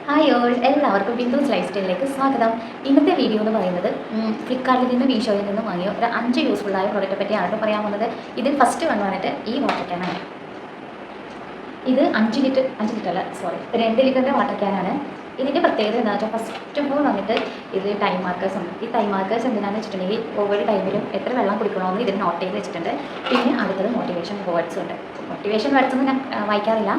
Hi all, എല്ലാവർക്കും ബിന്ദുസ് life സ്റ്റൈലിലേക്ക് സ്വാഗതം. ഇന്നത്തെ വീഡിയോ എന്ന് പറയുന്നത് ഫ്ലിപ്കാർട്ടിൽ നിന്നും മീഷോയിൽ നിന്നും വാങ്ങിയ ഒരു 5 യൂസ്ഫുള്ളായ പ്രോഡക്റ്റ് പറ്റിയാണ് പറയാൻ പോകുന്നത്. ഇതിൽ ഫസ്റ്റ് വൺ വന്നിട്ട് ഈ വാട്ടർ ക്യാനാണ്. ഇത് 5 ലിറ്റർ അല്ല 2 ലിറ്ററിൻ്റെ വാട്ടർ ക്യാനാണ്. ഇതിൻ്റെ പ്രത്യേകത എന്താ വെച്ചാൽ ഫസ്റ്റ് ഓഫ് ഓൾ വന്നിട്ട് ഇത് ടൈം മാർക്കേഴ്സ് ഉണ്ട്. ഈ ടൈം മാർക്കേഴ്സ് എന്തിനാണെന്ന് വെച്ചിട്ടുണ്ടെങ്കിൽ ഓരോ ടൈമിലും എത്ര വെള്ളം കുടിക്കണമെന്ന് ഇതിൽ നോട്ട് ചെയ്ത് വെച്ചിട്ടുണ്ട്. പിന്നെ അടുത്തത് മോട്ടിവേഷൻ വേർഡ്സ് ഉണ്ട്. മോട്ടിവേഷൻ വേർഡ്സ് ഒന്നും ഞാൻ വായിക്കാറില്ല.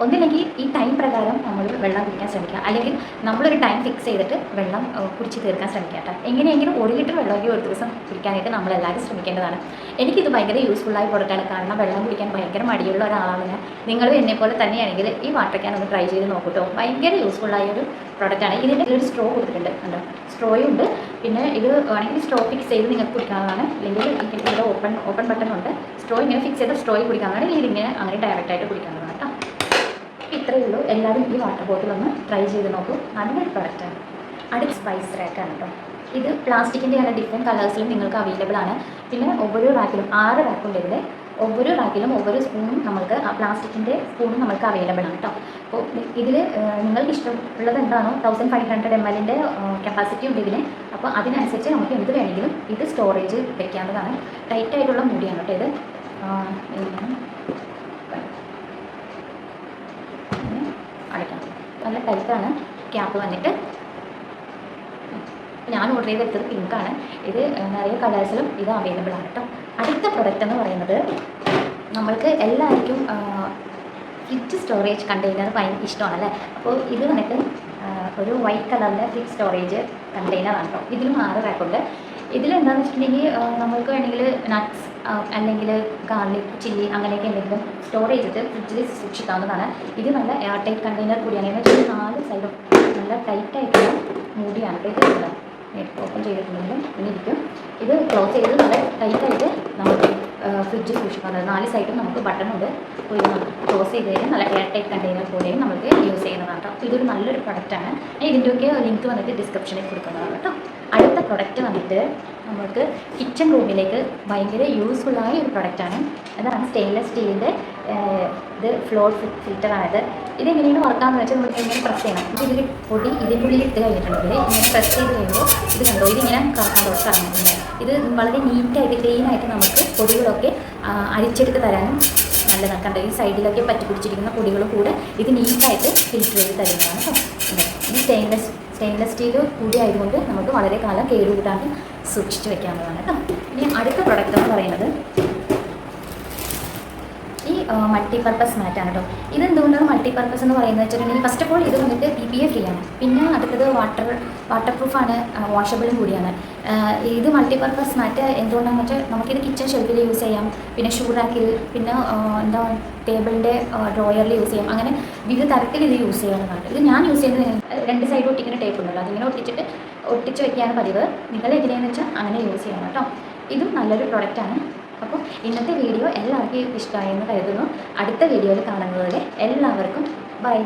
ഒന്നില്ലെങ്കിൽ ഈ ടൈം പ്രകാരം നമ്മൾ വെള്ളം കുടിക്കാൻ ശ്രമിക്കുക, അല്ലെങ്കിൽ നമ്മളൊരു ടൈം ഫിക്സ് ചെയ്തിട്ട് വെള്ളം കുടിച്ച് തീർക്കാൻ ശ്രമിക്കുക കേട്ടോ. എങ്ങനെയെങ്കിലും 1 ലിറ്റർ വെള്ളമൊക്കെ ഒരു ദിവസം കുടിക്കാനായിട്ട് നമ്മളെല്ലാവരും ശ്രമിക്കേണ്ടതാണ്. എനിക്കിത് ഭയങ്കര യൂസ്ഫുള്ളായ പ്രോഡക്റ്റാണ്. കാരണം വെള്ളം കുടിക്കാൻ ഭയങ്കര മടിയുള്ള ഒരാളാണ് ഞാൻ. നിങ്ങളും എന്നെപ്പോലെ തന്നെയാണെങ്കിൽ ഈ വാട്ടർ ക്യാൻ ഒന്ന് ട്രൈ ചെയ്ത് നോക്കൂട്ടോ. ഭയങ്കര യൂസ്ഫുള്ളായൊരു പ്രോഡക്റ്റാണ്. ഇതിൻ്റെ ഒരു സ്ട്രോ കൊടുത്തിട്ടുണ്ട്, കണ്ടോ, സ്ട്രോയും ഉണ്ട്. പിന്നെ ഇത് വേണമെങ്കിൽ സ്ട്രോ ഫിക്സ് ചെയ്ത് നിങ്ങൾക്ക് കുടിക്കാവുന്നതാണ്, അല്ലെങ്കിൽ ഇവിടെ ഓപ്പൺ ബട്ടൺ ഉണ്ട്. സ്ട്രോ ഇങ്ങനെ ഫിക്സ് ചെയ്ത് സ്ട്രോയിൽ കുടിക്കാവുന്നതാണ്, ഇതിങ്ങനെ അങ്ങനെ ഡയറക്റ്റായിട്ട് കുടിക്കാവുന്നതാണ് കേട്ടോ. ഇത്രയേ ഉള്ളൂ. എല്ലാവരും ഈ വാട്ടർ ബോട്ടിൽ ഒന്ന് ട്രൈ ചെയ്ത് നോക്കൂ. നല്ലൊരു പ്രോഡക്റ്റാണ്. അടുത്ത സ്പൈസ് റാക്കാണ് കേട്ടോ. ഇത് പ്ലാസ്റ്റിക്കിൻ്റെയാണ്, ഡിഫറെൻറ്റ് കളേഴ്സിലും നിങ്ങൾക്ക് അവൈലബിൾ ആണ്. പിന്നെ ഒவ்வொரு റാക്കിലും 6 റാക്കുണ്ട്. ഇതിൽ ഒவ்வொரு റാക്കിലും ഒவ்வொരു സ്പൂണും നമ്മൾക്ക് പ്ലാസ്റ്റിക്കിൻ്റെ സ്പൂണും നമ്മൾക്ക് അവൈലബിൾ ആണ് കേട്ടോ. അപ്പോൾ ഇതിൽ നിങ്ങൾക്ക് ഇഷ്ടമുള്ളത് എന്താണോ 1500 ml കപ്പാസിറ്റി ഉണ്ട് ഇതിന്. അപ്പോൾ അതിനനുസരിച്ച് നമുക്ക് എന്ത് വേണമെങ്കിലും ഇത് സ്റ്റോറേജ് വെക്കാവുന്നതാണ്. ടൈറ്റായിട്ടുള്ള മൂടിയാണ് കേട്ടോ ഇത്. അടയ്ക്കാം. നല്ല ടൈറ്റാണ് ക്യാപ്പ് വന്നിട്ട്. ഞാൻ ഓർഡർ ചെയ്തെടുത്തത് പിങ്കാണ്. ഇത് നിറയെ കളേഴ്സിലും ഇത് അവൈലബിൾ ആണ് കേട്ടോ. അടുത്ത പ്രൊഡക്റ്റ് എന്ന് പറയുന്നത് നമ്മൾക്ക് എല്ലാവർക്കും ഫ്രിഡ്ജ് സ്റ്റോറേജ് കണ്ടെയ്നർ ഭയങ്കര ഇഷ്ടമാണല്ലേ. അപ്പോൾ ഇത് വന്നിട്ട് ഒരു വൈറ്റ് കളറിൻ്റെ ഫ്രിഡ്ജ് സ്റ്റോറേജ് കണ്ടെയ്നറാണ് കേട്ടോ. ഇതിലും 6 റാക്കുണ്ട്. ഇതിലെന്താണെന്ന് വെച്ചിട്ടുണ്ടെങ്കിൽ നമ്മൾക്ക് വേണമെങ്കിൽ നട്ട്സ് അല്ലെങ്കിൽ ഗാർലിക്, ചില്ലി അങ്ങനെയൊക്കെ എന്തെങ്കിലും സ്റ്റോർ ചെയ്തിട്ട് ഫ്രിഡ്ജിൽ സൂക്ഷിക്കാവുന്നതാണ്. ഇത് നല്ല എയർ ടൈറ്റ് കണ്ടെയ്നർ കൂടിയാണ്. എന്ന് വെച്ചാൽ 4 സൈഡും നല്ല ടൈറ്റായിട്ടുള്ള മൂടിയാണ് കേട്ടോ. ഇത് ഓപ്പൺ ചെയ്തിട്ടുണ്ടെങ്കിൽ ഇങ്ങനെ ഇരിക്കും. ഇത് ക്ലോസ് ചെയ്ത് നല്ല ടൈറ്റായിട്ട് നമുക്ക് ഫ്രിഡ്ജിൽ സൂക്ഷിക്കുന്നത്. 4 സൈഡും നമുക്ക് ബട്ടണുണ്ട്. അപ്പോൾ ഇത് നമുക്ക് ക്ലോസ് ചെയ്ത് കഴിഞ്ഞാൽ നല്ല എയർ ടൈറ്റ് കണ്ടെയ്നർ പോലെയും നമുക്ക് യൂസ് ചെയ്യുന്നതാണ് കേട്ടോ. ഇതൊരു നല്ലൊരു പ്രൊഡക്റ്റാണ്. ഇതിൻ്റെയൊക്കെ ലിങ്ക് വന്നിട്ട് ഡിസ്ക്രിപ്ഷനിൽ കൊടുക്കുന്നതാണ് കേട്ടോ. അടുത്ത പ്രൊഡക്റ്റ് വന്നിട്ട് നമുക്ക് കിച്ചൺ റൂമിലേക്ക് ഭയങ്കര യൂസ്ഫുള്ളായ ഒരു പ്രൊഡക്റ്റാണ്. അതാണ് സ്റ്റെയിൻലെസ് സ്റ്റീലിൻ്റെ ഇത് ഫ്ലോർ ഫിൽറ്ററാണിത്. ഇതെങ്ങനെയാണ് വർക്കാമെന്ന് വെച്ചാൽ നമുക്ക് എങ്ങനെ പ്രസ് ചെയ്യണം. ഇതിൽ പൊടി ഇതിൻ്റെ ഉള്ളിൽ ഇട്ട് കഴിഞ്ഞിട്ടുണ്ടെങ്കിൽ ഇങ്ങനെ പ്രസ് ചെയ്ത് കഴിയുമ്പോൾ ഇത് കണ്ടോ, ഇതിങ്ങനെ കറങ്ങുന്നുണ്ട്. ഇത് വളരെ നീറ്റായിട്ട് ക്ലീനായിട്ട് നമുക്ക് പൊടികളൊക്കെ അരിച്ചെടുത്ത് തരാനും നല്ലതാണ്. കണ്ടോ, ഈ സൈഡിലൊക്കെ പറ്റി പിടിച്ചിരിക്കുന്ന പൊടികൾ കൂടെ ഇത് നീറ്റായിട്ട് ഫിൽറ്റർ ചെയ്ത് തരുന്നതാണ് കേട്ടോ. ഇത് സ്റ്റെയിൻലെസ് സ്റ്റീൽ കൂടി ആയതുകൊണ്ട് നമുക്ക് വളരെ കാലം കേടുകൂടാണ്ട് സൂക്ഷിച്ച് വെക്കാവുന്നതാണ് കേട്ടോ. ഇനി അടുത്ത പ്രൊഡക്റ്റ് എന്ന് പറയുന്നത് ഈ മൾട്ടിപർപ്പസ് മാറ്റാണ് കേട്ടോ. ഇതെന്തുകൊണ്ടാണ് മൾട്ടിപർപ്പസ് എന്ന് പറയുന്നത് വെച്ചിട്ടുണ്ടെങ്കിൽ ഫസ്റ്റ് ഓഫ് ഓൾ ഇത് വന്നിട്ട് PPA ഫ്രീ ആണ്. പിന്നെ അടുത്തത് വാട്ടർ പ്രൂഫാണ്, വാഷബിളും കൂടിയാണ്. ഇത് മൾട്ടിപർപ്പസ് മാറ്റ് എന്തുകൊണ്ടാണെന്ന് വെച്ചാൽ നമുക്കിത് കിച്ചൺ ഷെൽഫിൽ യൂസ് ചെയ്യാം, പിന്നെ ഷൂ റാക്കിൽ, പിന്നെ എന്താ ടേബിളിൻ്റെ ഡ്രോയറിൽ യൂസ് ചെയ്യാം. അങ്ങനെ വിവിധ തരത്തിൽ ഇത് യൂസ് ചെയ്യാവുന്നതാണ്. ഇത് ഞാൻ യൂസ് ചെയ്യുന്നത് 2 സൈഡ് ഒട്ടിക്കുന്ന ടേപ്പ് ഉണ്ടല്ലോ, അതിങ്ങനെ ഒട്ടിച്ച് വെക്കുകയാണ് പതിവ്. നിങ്ങൾ എങ്ങനെയാണെന്ന് വെച്ചാൽ അങ്ങനെ യൂസ് ചെയ്യണം കേട്ടോ. ഇതും നല്ലൊരു പ്രൊഡക്റ്റാണ്. അപ്പോൾ ഇന്നത്തെ വീഡിയോ എല്ലാവർക്കും ഇഷ്ടമായെന്ന് കരുതുന്നു. അടുത്ത വീഡിയോയിൽ കാണുന്നതുവരെ എല്ലാവർക്കും ബൈ.